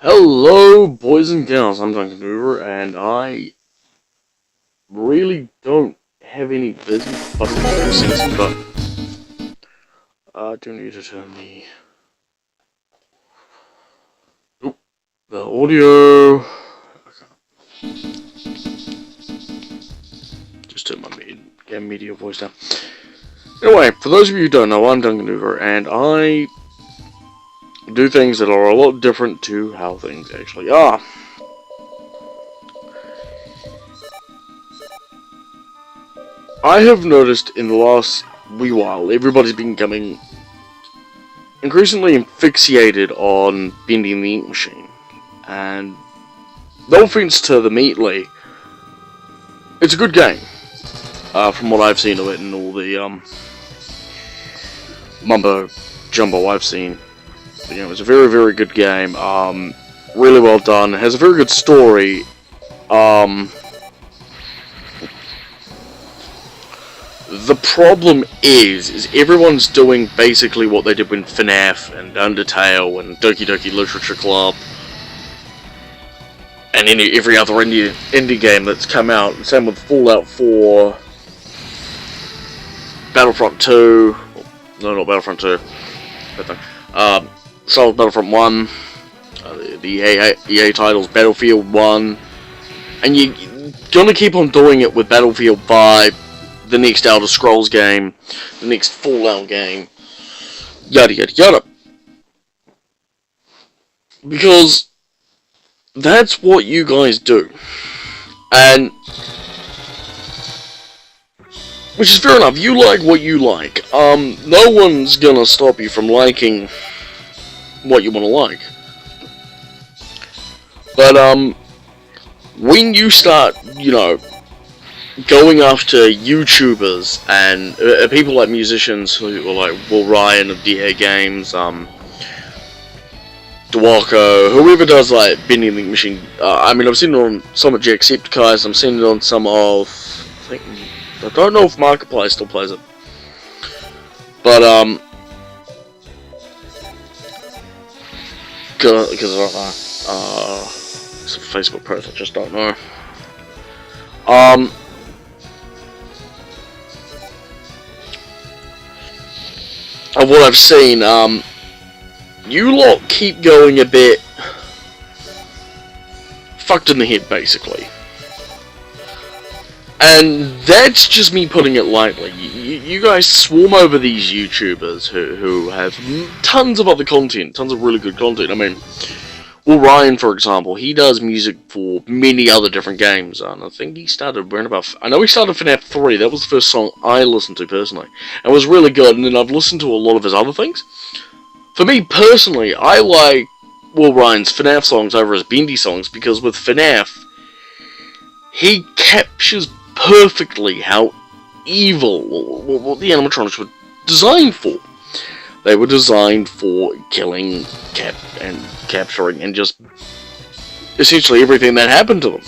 Hello, boys and girls. I'm Duncan Hoover, and I really don't have any busy fucking things, but I do need to turn the audio. Just turn my media voice down. Anyway, for those of you who don't know, I'm Duncan Hoover, and I do things that are a lot different to how things actually are. I have noticed in the last wee while, everybody's been becoming increasingly asphyxiated on bending the ink machine. And no offense to the Meatly, it's a good game. From what I've seen of it and all the mumbo jumbo I've seen. But, it's a very, very good game. Really well done. It has a very good story. The problem is everyone's doing basically what they did with FNAF and Undertale and Doki Doki Literature Club and every other indie game that's come out. Same with Fallout 4, Battlefront 2, no, not Battlefront 2, Star Wars Battlefront 1, the EA titles, Battlefield 1, and you're gonna keep on doing it with Battlefield 5, the next Elder Scrolls game, the next Fallout game, yada yada yada. Because that's what you guys do. And which is fair enough, you like what you like. No one's gonna stop you from liking what you wanna like. But when you start, going after YouTubers and people like musicians who are like Will Ryan of DA Games, Dwako, whoever does like bending the machine. I've seen it on some of Jacksepticeye's, I've seen it on some of, I don't know if Markiplier still plays it, but because it's a Facebook post, I just don't know. Of what I've seen, you lot keep going a bit fucked in the head, basically. And that's just me putting it lightly. You guys swarm over these YouTubers who have tons of other content, tons of really good content. Will Ryan, for example, he does music for many other different games, and I think he started around about... I know he started FNAF 3, that was the first song I listened to personally. It was really good, and then I've listened to a lot of his other things. For me, personally, I like Will Ryan's FNAF songs over his Bendy songs, because with FNAF, he captures perfectly how evil what the animatronics were designed for. They were designed for killing, capturing, and just essentially everything that happened to them.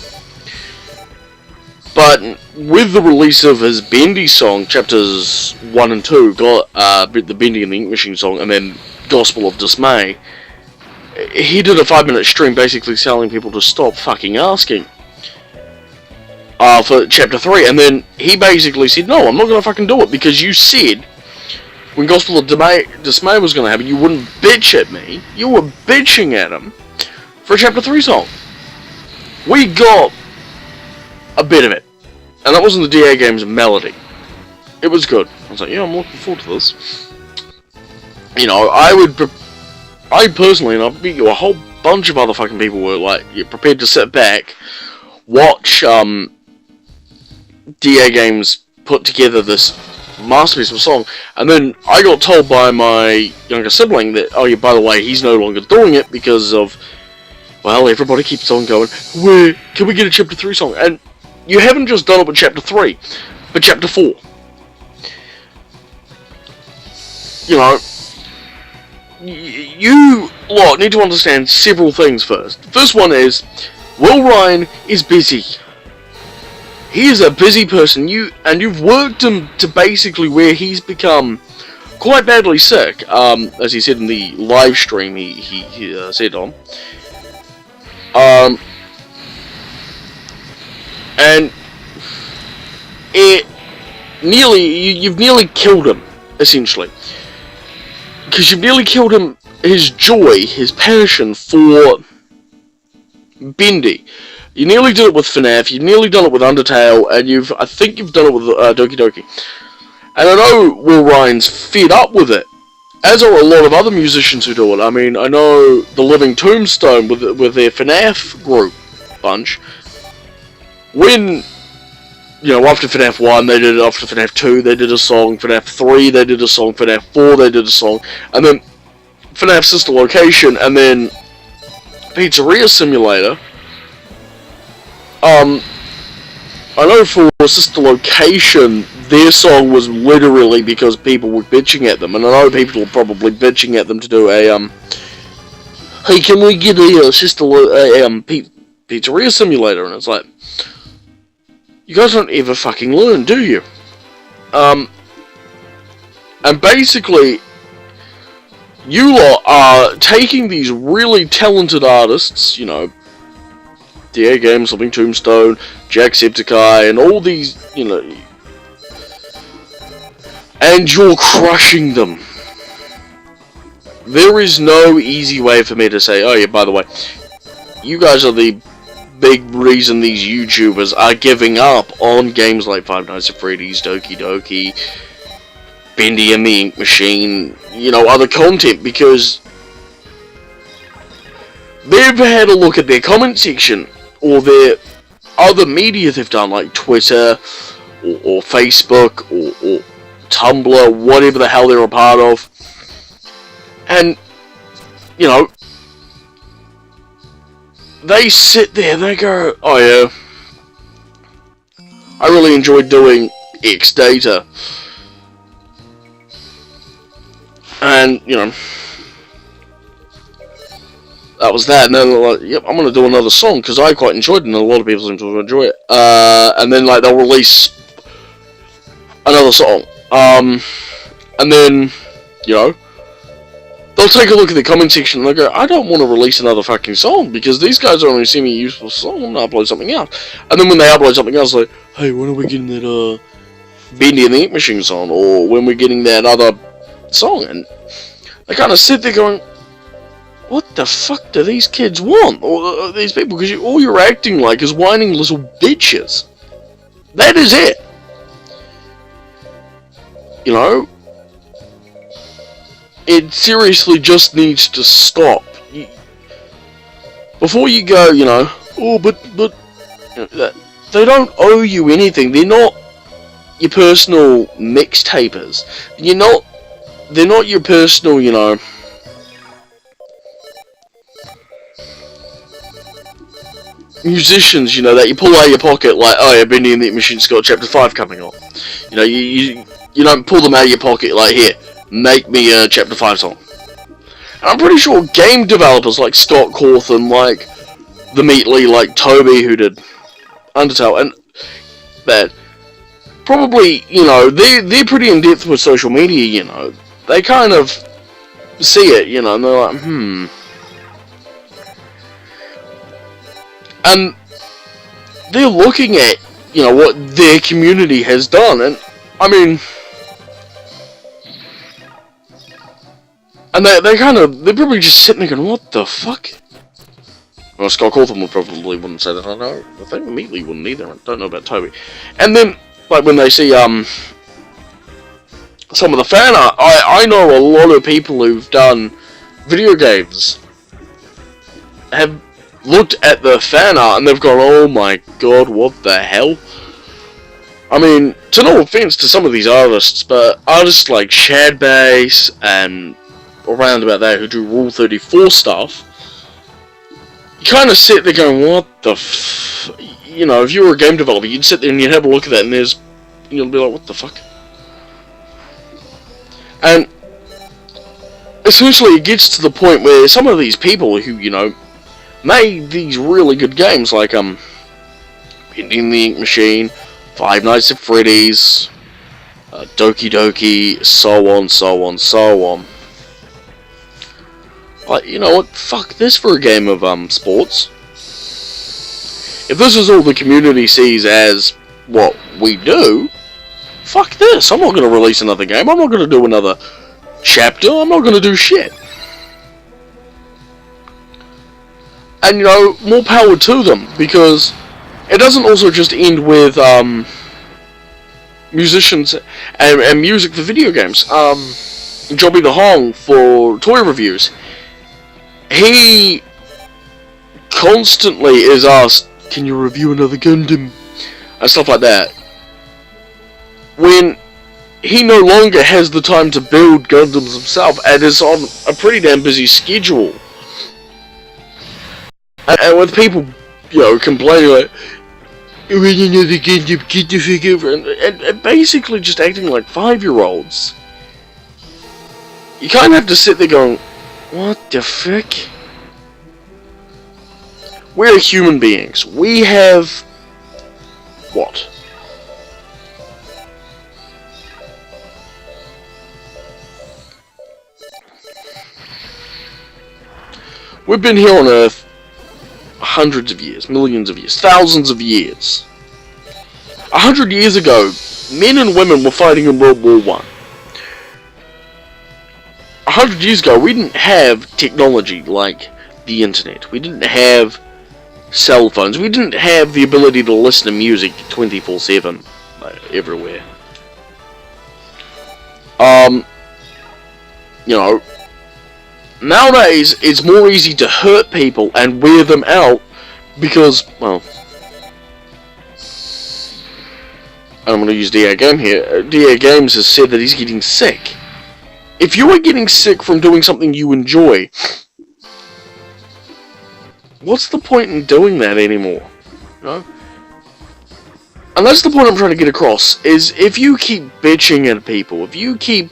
But with the release of his Bendy song, chapters 1 and 2, got the Bendy and the Ink Machine song, and then Gospel of Dismay, he did a 5-minute stream basically telling people to stop fucking asking for chapter 3, and then he basically said, no, I'm not going to fucking do it, because you said when Gospel of Dismay was going to happen, you wouldn't bitch at me. You were bitching at him for a Chapter 3 song. We got a bit of it. And that wasn't the DA Games melody. It was good. I was like, yeah, I'm looking forward to this. I personally, and I bet you a whole bunch of other fucking people were like, you're prepared to sit back, watch DA Games put together this masterpiece of a song, and then I got told by my younger sibling that, oh yeah, by the way, he's no longer doing it because of, well, everybody keeps on going, where can we get a chapter 3 song? And you haven't just done it with chapter 3, but chapter 4. You lot need to understand several things first. First one is, Will Ryan is busy. He is a busy person, you've worked him to basically where he's become quite badly sick, as he said in the live stream he said on. Um, and you've nearly killed him, essentially. Because you've nearly killed him, his joy, his passion for Bendy. You nearly did it with FNAF, you've nearly done it with Undertale, and I think you've done it with Doki Doki. And I know Will Ryan's fed up with it, as are a lot of other musicians who do it. I mean, I know the Living Tombstone with their FNAF group bunch. When, after FNAF 1, they did it, after FNAF 2, they did a song, FNAF 3, they did a song, FNAF 4, they did a song, and then FNAF Sister Location, and then Pizzeria Simulator. I know for Sister Location, their song was literally because people were bitching at them, and I know people were probably bitching at them to do a, hey, can we get a Pizzeria Simulator? And it's like, you guys don't ever fucking learn, do you? And basically, you lot are taking these really talented artists, the Air Games, Living Tombstone, Jacksepticeye, and all these, and you're crushing them. There is no easy way for me to say, oh yeah, by the way, you guys are the big reason these YouTubers are giving up on games like Five Nights at Freddy's, Doki Doki, Bendy and the Ink Machine, other content, because they've had a look at their comment section, or their other media they've done, like Twitter, or Facebook, or Tumblr, whatever the hell they're a part of, and, they sit there and they go, oh yeah, I really enjoyed doing X Data, and, that was that, and then they're like, yep, I'm going to do another song, because I quite enjoyed it, and a lot of people seem to enjoy it, and then, they'll release another song, and then, they'll take a look at the comment section, and they'll go, I don't want to release another fucking song, because these guys are only sending me a useful song, I'm going to upload something else, and then when they upload something else, like, hey, when are we getting that, Bendy and the Ink Machine song, or when we're getting that other song, and they kind of sit there going, what the fuck do these kids want, or these people, because all you're acting like is whining little bitches. That is it. It seriously just needs to stop. Before you go, oh, but, they don't owe you anything. They're not your personal mixtapers. They're not your personal, musicians, that you pull out of your pocket, like, oh yeah, Bendy and the Ink Machine's got Chapter 5 coming on. You don't pull them out of your pocket, like, here, make me a Chapter 5 song. And I'm pretty sure game developers like Scott Cawthon, like the Meatly, like Toby, who did Undertale, and that, probably, they're pretty in-depth with social media, They kind of see it, and they're like, And they're looking at, what their community has done, and, I mean, and they're probably just sitting there going, what the fuck? Well, Scott Cawthon wouldn't say that, I know, I think Meatly wouldn't either, I don't know about Toby. And then, like, when they see, some of the fan art, I know a lot of people who've done video games have looked at the fan art and they've gone, oh my god, what the hell? I mean, to no offense to some of these artists, but artists like Shadbase and around about that who do Rule 34 stuff, you kind of sit there going, what the if you were a game developer, you'd sit there and you'd have a look at that and you'll be like, what the fuck? And essentially it gets to the point where some of these people who, made these really good games like Bendy and the Ink Machine, Five Nights at Freddy's, Doki Doki, so on, so on, so on. Like, you know what? Fuck this for a game of sports. if this is all the community sees as what we do, fuck this. I'm not going to release another game. I'm not going to do another chapter. I'm not going to do shit. And, you know, more power to them, because it doesn't also just end with musicians and music for video games. Jobby the Hong for toy reviews. He constantly is asked, can you review another Gundam? And stuff like that. When he no longer has the time to build Gundams himself and is on a pretty damn busy schedule. And with people, you know, complaining like, when another Gundam, get the fuck over, and basically just acting like 5-year-olds. You kind of have to sit there going, what the fuck? We're human beings. We have... what? We've been here on Earth hundreds of years, millions of years, thousands of years. 100 years ago, men and women were fighting in World War I. 100 years ago, we didn't have technology like the internet. We didn't have cell phones. We didn't have the ability to listen to music 24/7 everywhere. You know, nowadays it's more easy to hurt people and wear them out because, well, I'm going to use DA Game here. DA Games has said that he's getting sick. If you are getting sick from doing something you enjoy, what's the point in doing that anymore? You know? And that's the point I'm trying to get across, is if you keep bitching at people, if you keep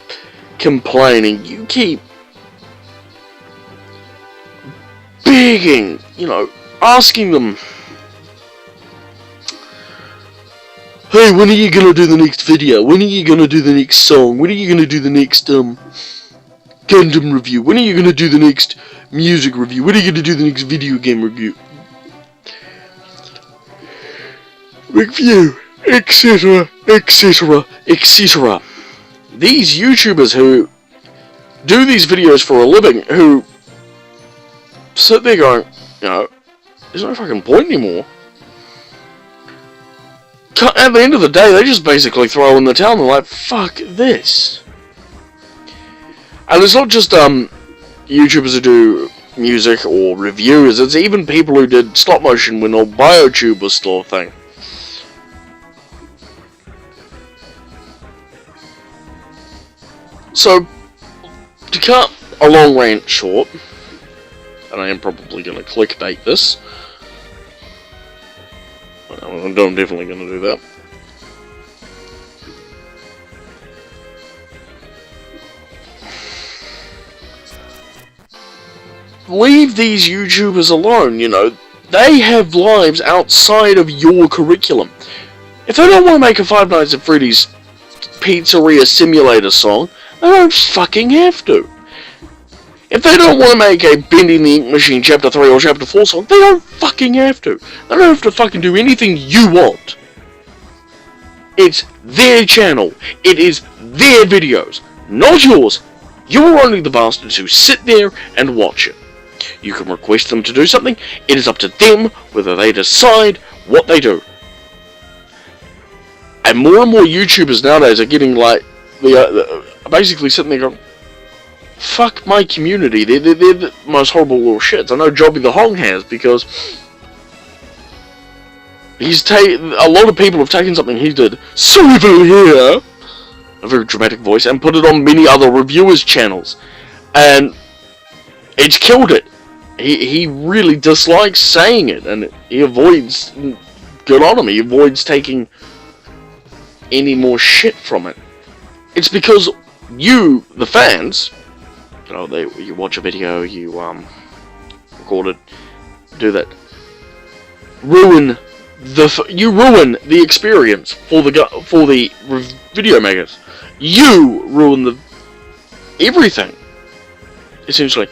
complaining, you keep begging, you know, asking them, hey, when are you gonna do the next video? When are you gonna do the next song? When are you gonna do the next Gundam review? When are you gonna do the next music review? When are you gonna do the next video game review? Review, etc., etc., etc. These YouTubers who do these videos for a living, who sit there going, you know, there's no fucking point anymore. At the end of the day, they just basically throw in the towel and they're like, fuck this. And it's not just YouTubers who do music or reviews, it's even people who did stop motion when old BioTube was still a thing. So, to cut a long rant short, and I am probably going to clickbait this, I'm definitely going to do that. Leave these YouTubers alone, you know. They have lives outside of your curriculum. If they don't want to make a Five Nights at Freddy's Pizzeria Simulator song, they don't fucking have to. If they don't want to make a Bending the Ink Machine Chapter 3 or Chapter 4 song, they don't fucking have to. They don't have to fucking do anything you want. It's their channel. It is their videos, not yours. You're only the bastards who sit there and watch it. You can request them to do something. It is up to them whether they decide what they do. And more YouTubers nowadays are getting like, basically sitting there going, fuck my community, they're the most horrible little shits. I know Jobby the Hong has, because a lot of people have taken something he did, Civil here, a very dramatic voice, and put it on many other reviewers' channels. And it's killed it. He really dislikes saying it, and he avoids, good on him, he avoids taking any more shit from it. It's because you, the fans, you know, you watch a video, you record it, do that, ruin the experience for the video makers. You ruin everything, essentially.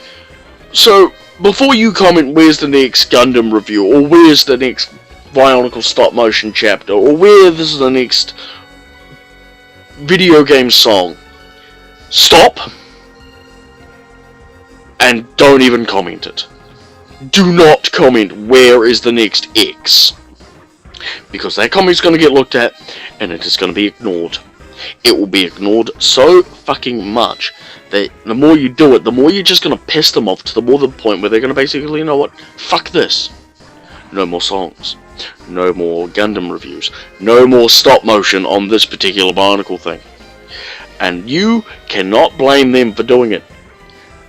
So before you comment, where's the next Gundam review, or where's the next Bionicle stop motion chapter, or where this is the next video game song, stop and don't even comment it. Do not comment where is the next X, because that comment's going to get looked at and it is going to be ignored. It will be ignored so fucking much that the more you do it, the more you're just going to piss them off, to the more the point where they're going to basically, you know what, fuck this. No more songs. No more Gundam reviews. No more stop motion on this particular Bionicle thing. And you cannot blame them for doing it.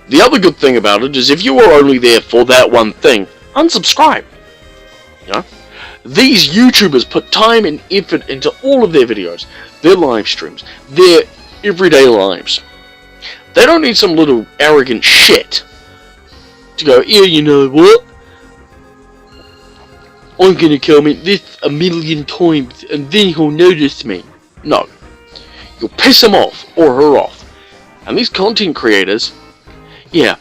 The other good thing about it is if you are only there for that one thing, unsubscribe. You know? These YouTubers put time and effort into all of their videos, their live streams, their everyday lives. They don't need some little arrogant shit to go, yeah, you know what? I'm gonna comment this 1,000,000 times and then he'll notice me. No. You'll piss him off or her off. And these content creators, yeah,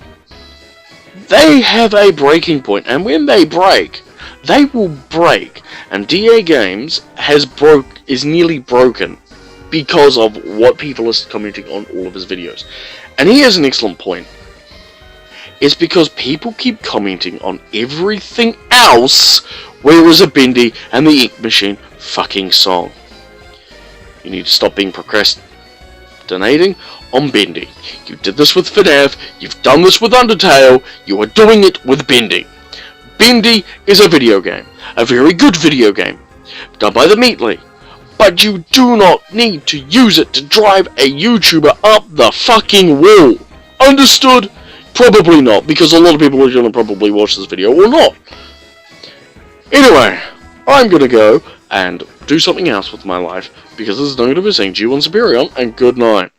they have a breaking point, and when they break, they will break. And DA Games is nearly broken because of what people are commenting on all of his videos. And he has an excellent point. It's because people keep commenting on everything else, whereas a Bendy and the Ink Machine fucking song. You need to stop being procrastinating on Bendy. You did this with FNAF, you've done this with Undertale, you are doing it with Bendy. Bendy is a video game, a very good video game, done by the Meatly, but you do not need to use it to drive a YouTuber up the fucking wall. Understood? Probably not, because a lot of people are going to probably watch this video or not. Anyway, I'm going to go and do something else with my life, because this is not going to be saying G1 Superior, and good night.